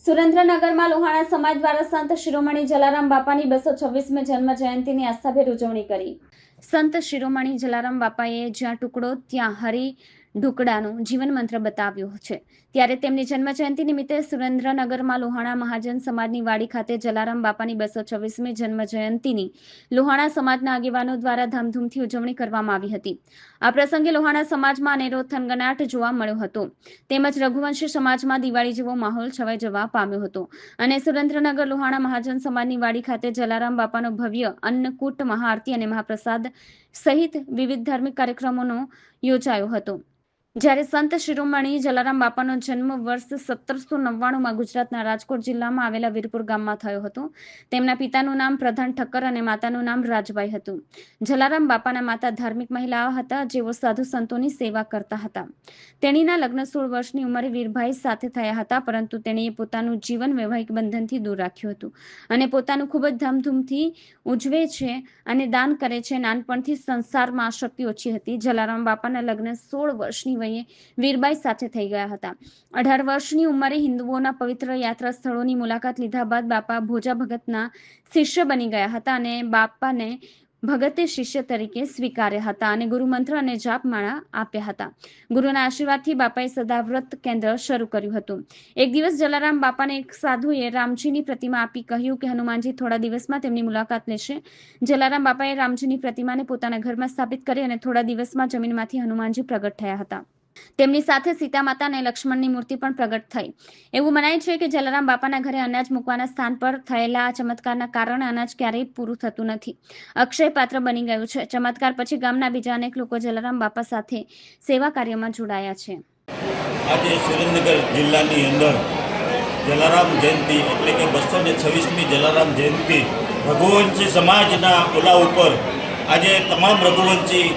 સુરેન્દ્રનગરમાં લોહાણા સમાજ દ્વારા સંત શિરોમણી જલારામ બાપાની 226મી જન્મ જયંતિની આસ્થાભેર ઉજવણી કરી। સંત શિરોમણી જલારામ બાપાએ જ્યાં ટુકડો ત્યાં હરી ઢુકડાનો જીવન મંત્ર બતાવ્યો છે, ત્યારે તેમની જન્મ જયંતિ નિમિત્તે સુરેન્દ્રનગરમાં લોહાણા મહાજન સમાજની વાડી ખાતે જલારામ બાપાની 226મી જન્મ જયંતિની લોહાણા સમાજના આગેવાનો દ્વારા ધામધૂમથી ઉજવણી કરવામાં આવી હતી। આ પ્રસંગે લોહાણા સમાજમાં અનેરો થનગનાટ જોવા મળ્યો હતો, તેમજ રઘુવંશી સમાજમાં દિવાળી જેવો માહોલ છવાઈ જવા પામ્યો હતો અને સુરેન્દ્રનગર લોહાણા મહાજન સમાજની વાડી ખાતે જલારામ બાપાનો ભવ્ય અન્નકૂટ, મહાઆરતી અને મહાપ્રસાદ સહિત વિવિધ ધાર્મિક કાર્યક્રમોનો યોજાયો હતો। જ્યારે સંત શિરોમણી જલારામ બાપાનો જન્મ વર્ષ 1799માં ગુજરાતના રાજકોટ જિલ્લામાં આવેલા વીરપુર ગામમાં થયો હતો। તેમના પિતાનું નામ પ્રધાન ઠક્કર અને માતાનું નામ રાજબાઈ હતું। જલારામ બાપાના માતા ધાર્મિક મહિલાઓ હતા, જેઓ સાધુ સંતોની સેવા કરતા હતા। તેણીના લગ્ન 16 વર્ષની ઉંમરે વીરભાઈ સાથે થયા હતા, પરંતુ તેણીએ પોતાનું જીવન વૈવાહિક બંધનથી દૂર રાખ્યું હતું અને પોતાનું ખૂબ જ ધામધૂમથી ઉજવે છે અને દાન કરે છે। નાનપણથી સંસારમાં આસક્તિ ઓછી હતી। જલારામ બાપાના લગ્ન 16 વર્ષની વયે વીરબાઈ સાથે થઈ ગયા હતા। 18 વર્ષની ઉંમરે હિન્દુઓના પવિત્ર યાત્રા સ્થળોની મુલાકાત લીધા બાદ બાપા ભોજા ભગતના શિષ્ય બની ગયા હતા અને બાપાને ભગતે શિષ્ય તરીકે સ્વીકાર્યા હતા અને ગુરુમંત્ર અને જાપમાળા આપ્યા હતા। ગુરુના આશીર્વાદથી બાપાએ સદાવ્રત કેન્દ્ર શરૂ કર્યું હતું। એક દિવસ જલારામ બાપાને એક સાધુએ રામજીની પ્રતિમા આપી કહ્યું કે હનુમાનજી થોડા દિવસમાં તેમની મુલાકાત લેશે। જલારામ બાપાએ રામજીની પ્રતિમાને પોતાના ઘરમાં સ્થાપિત કરી અને થોડા દિવસમાં જમીનમાંથી હનુમાનજી પ્રગટ થયા હતા। તેમની સાથે સીતા માતા અને લક્ષ્મણની મૂર્તિ પણ પ્રગટ થઈ। એવું મનાય છે કે જલારામ બાપાના ઘરે અનાજ મૂકવાના સ્થાન પર થયેલા આ ચમત્કારના કારણે અનાજ ક્યારેય પૂરું થતું નથી, અક્ષય પાત્ર બની ગયું છે। ચમત્કાર પછી ગામના બીજા અનેક લોકો જલારામ બાપા સાથે સેવા કાર્યમાં જોડાયા છે। આજે સુરેન્દ્રનગર જિલ્લાની અંદર જલારામ જયંતિ એટલે કે 226મી જલારામ જયંતિ રઘુવંશી સમાજના ઓલા ઉપર આજે તમામ રઘુવંશી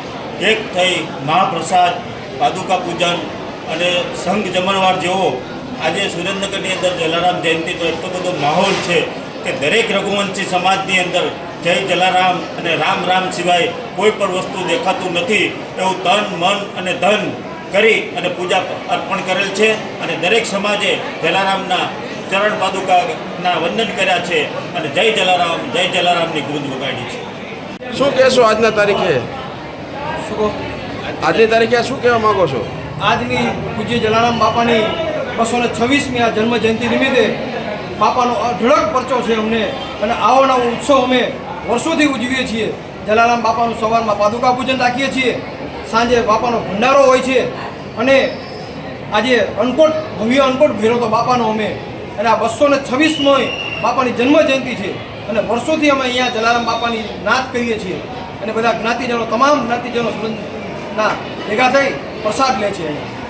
એક થઈ મહાપ્રસાદ, પાદુકા પૂજન અને સંઘ જમણવાર જેવો આજે સુરેન્દ્રનગરની અંદર જલારામ જયંતિનો એટલો બધો માહોલ છે કે દરેક રઘુવંશી સમાજની અંદર જય જલારામ અને રામ રામ સિવાય કોઈ પણ વસ્તુ દેખાતું નથી એવું તન, મન અને ધન કરી અને પૂજા અર્પણ કરેલ છે અને દરેક સમાજે જલારામના ચરણ પાદુકાના વંદન કર્યા છે અને જય જલારામની ગૂંજ વગાડી છે। શું કહેશો આજના તારીખે? આજની તારીખે શું કહેવા માંગો છો? આજની પૂજ્ય જલારામ બાપાની 226મી આ જન્મ જયંતિ નિમિત્તે બાપાનો અઢળક પરચો છે અમને અને આવો નવો ઉત્સવ અમે વર્ષોથી ઉજવીએ છીએ। જલારામ બાપાનું સવારમાં પાદુકા પૂજન રાખીએ છીએ, સાંજે બાપાનો ભંડારો હોય છે અને આજે ભવ્ય અન્નકૂટ ભેરો તો બાપાનો અમે અને આ 226મી બાપાની જન્મ જયંતિ છે અને વર્ષોથી અમે અહીંયા જલારામ બાપાની નાત કરીએ છીએ અને બધા જ્ઞાતિજનો, તમામ જ્ઞાતિજનો ના ભેગા થઈ પ્રસાદ લે છે અહીંયા।